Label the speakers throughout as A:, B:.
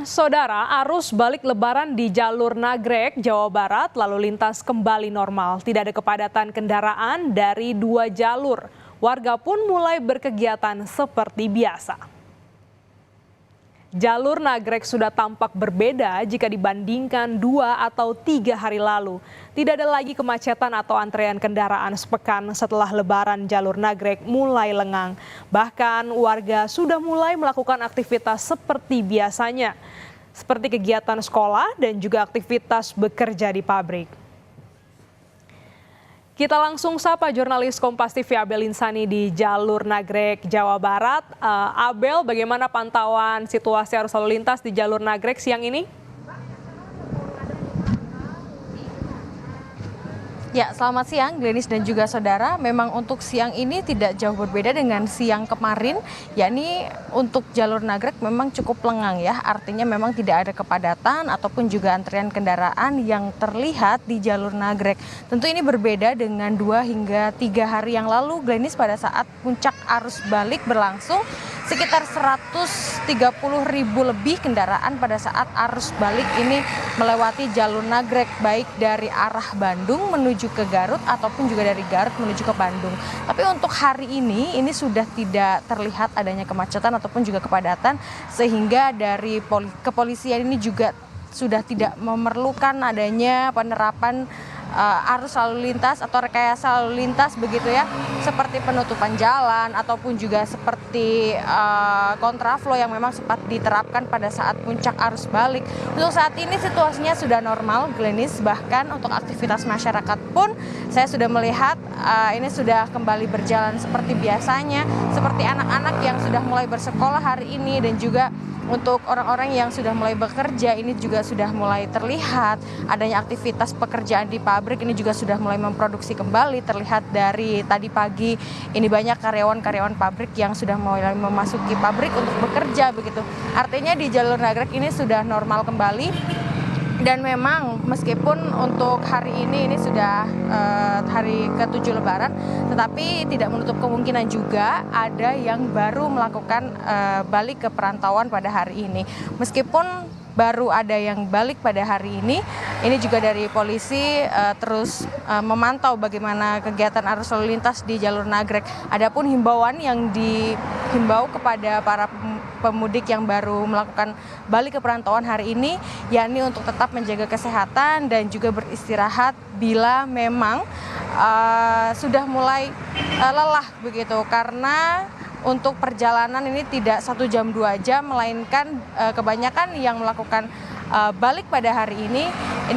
A: Saudara, arus balik Lebaran di jalur Nagrek, Jawa Barat lalu lintas kembali normal. Tidak ada kepadatan kendaraan dari dua jalur. Warga pun mulai berkegiatan seperti biasa. Jalur Nagrek sudah tampak berbeda jika dibandingkan 2 atau 3 hari lalu. Tidak ada lagi kemacetan atau antrean kendaraan sepekan setelah Lebaran jalur Nagrek mulai lengang. Bahkan warga sudah mulai melakukan aktivitas seperti biasanya, seperti kegiatan sekolah dan juga aktivitas bekerja di pabrik. Kita langsung sapa jurnalis Kompas TV Abel Insani di jalur Nagrek, Jawa Barat. Abel, bagaimana pantauan situasi arus lalu lintas di jalur Nagrek siang ini?
B: Ya, selamat siang Glenis dan juga saudara. Memang untuk siang ini tidak jauh berbeda dengan siang kemarin, yakni untuk jalur Nagrek memang cukup lengang ya. Artinya memang tidak ada kepadatan ataupun juga antrian kendaraan yang terlihat di jalur Nagrek. Tentu ini berbeda dengan 2 hingga 3 hari yang lalu Glenis, pada saat puncak arus balik berlangsung. Sekitar 130.000 lebih kendaraan pada saat arus balik ini melewati jalur Nagrek, baik dari arah Bandung menuju ke Garut ataupun juga dari Garut menuju ke Bandung. Tapi untuk hari ini sudah tidak terlihat adanya kemacetan ataupun juga kepadatan, sehingga dari kepolisian ini juga sudah tidak memerlukan adanya penerapan arus lalu lintas atau rekayasa lalu lintas begitu ya, seperti penutupan jalan ataupun juga seperti kontraflow yang memang sempat diterapkan pada saat puncak arus balik. Untuk saat ini situasinya sudah normal Glenis, bahkan untuk aktivitas masyarakat pun saya sudah melihat ini sudah kembali berjalan seperti biasanya, seperti anak-anak yang sudah mulai bersekolah hari ini, dan juga untuk orang-orang yang sudah mulai bekerja ini juga sudah mulai terlihat adanya aktivitas pekerjaan di pabrik ini juga sudah mulai memproduksi kembali. Terlihat dari tadi pagi ini banyak karyawan-karyawan pabrik yang sudah mulai memasuki pabrik untuk bekerja begitu. Artinya di jalur Nagrek ini sudah normal kembali. Dan memang meskipun untuk hari ini sudah hari ke-7 Lebaran, tetapi tidak menutup kemungkinan juga ada yang baru melakukan balik ke perantauan pada hari ini. Meskipun baru ada yang balik pada hari ini juga dari polisi terus memantau bagaimana kegiatan arus lalu lintas di jalur Nagrek. Adapun himbauan yang dihimbau kepada para pemudik yang baru melakukan balik ke perantauan hari ini, yakni untuk tetap menjaga kesehatan dan juga beristirahat bila memang sudah mulai lelah begitu, karena untuk perjalanan ini tidak 1 jam 2 jam, melainkan kebanyakan yang melakukan balik pada hari ini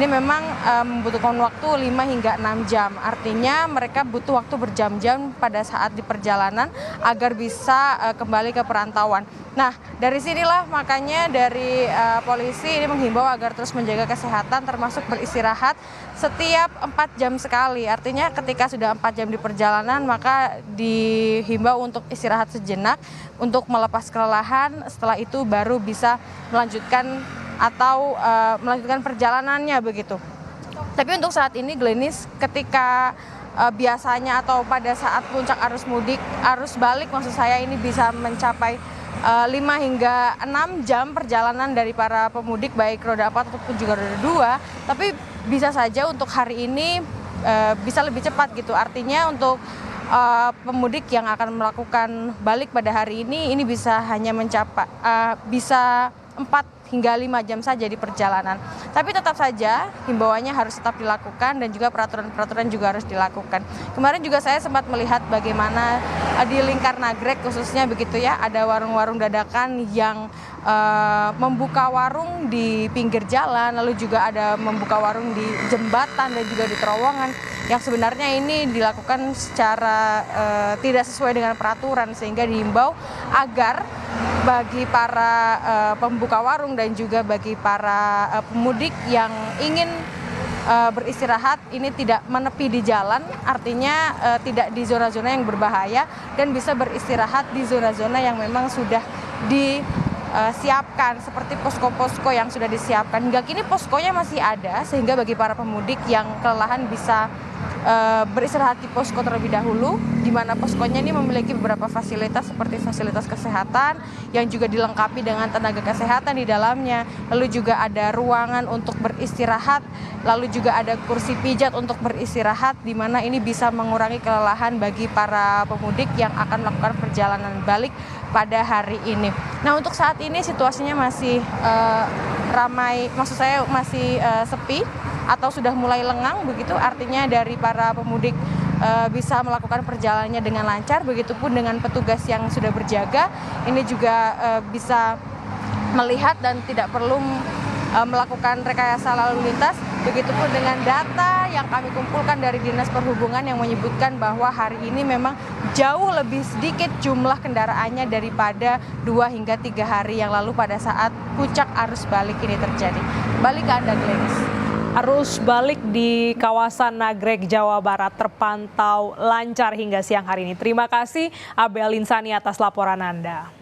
B: memang membutuhkan waktu 5 hingga 6 jam. Artinya mereka butuh waktu berjam-jam pada saat di perjalanan agar bisa kembali ke perantauan. Nah, dari sinilah makanya dari polisi ini menghimbau agar terus menjaga kesehatan, termasuk beristirahat setiap 4 jam sekali. Artinya ketika sudah 4 jam di perjalanan, maka dihimbau untuk istirahat sejenak untuk melepas kelelahan. Setelah itu baru bisa melanjutkan perjalanannya begitu. Tapi untuk saat ini Glenis, ketika biasanya atau pada saat puncak arus balik maksud saya ini bisa mencapai 5 hingga 6 jam perjalanan dari para pemudik baik roda 4 ataupun juga roda 2, tapi bisa saja untuk hari ini bisa lebih cepat gitu. Artinya untuk pemudik yang akan melakukan balik pada hari ini bisa hanya mencapai bisa 4 hingga 5 jam saja di perjalanan. Tapi tetap saja himbauannya harus tetap dilakukan dan juga peraturan-peraturan juga harus dilakukan. Kemarin juga saya sempat melihat bagaimana di lingkar Nagrek khususnya begitu ya, ada warung-warung dadakan yang membuka warung di pinggir jalan, lalu juga ada membuka warung di jembatan dan juga di terowongan, yang sebenarnya ini dilakukan secara tidak sesuai dengan peraturan, sehingga dihimbau agar bagi para pembuka warung dan juga bagi para pemudik yang ingin beristirahat ini tidak menepi di jalan, artinya tidak di zona-zona yang berbahaya, dan bisa beristirahat di zona-zona yang memang sudah disiapkan, seperti posko-posko yang sudah disiapkan. Hingga kini poskonya masih ada, sehingga bagi para pemudik yang kelelahan bisa beristirahat di posko terlebih dahulu, di mana poskonya ini memiliki beberapa fasilitas seperti fasilitas kesehatan yang juga dilengkapi dengan tenaga kesehatan di dalamnya, lalu juga ada ruangan untuk beristirahat, lalu juga ada kursi pijat untuk beristirahat, di mana ini bisa mengurangi kelelahan bagi para pemudik yang akan melakukan perjalanan balik pada hari ini. Nah, untuk saat ini situasinya masih ramai, maksud saya masih sepi atau sudah mulai lengang begitu, artinya dari para pemudik bisa melakukan perjalanannya dengan lancar, begitupun dengan petugas yang sudah berjaga ini juga bisa melihat dan tidak perlu melakukan rekayasa lalu lintas. Begitupun dengan data yang kami kumpulkan dari Dinas Perhubungan yang menyebutkan bahwa hari ini memang jauh lebih sedikit jumlah kendaraannya daripada 2 hingga 3 hari yang lalu pada saat puncak arus balik ini terjadi. Balik ke Anda, Glenis.
A: Arus balik di kawasan Nagrek, Jawa Barat terpantau lancar hingga siang hari ini. Terima kasih Abel Insani atas laporan Anda.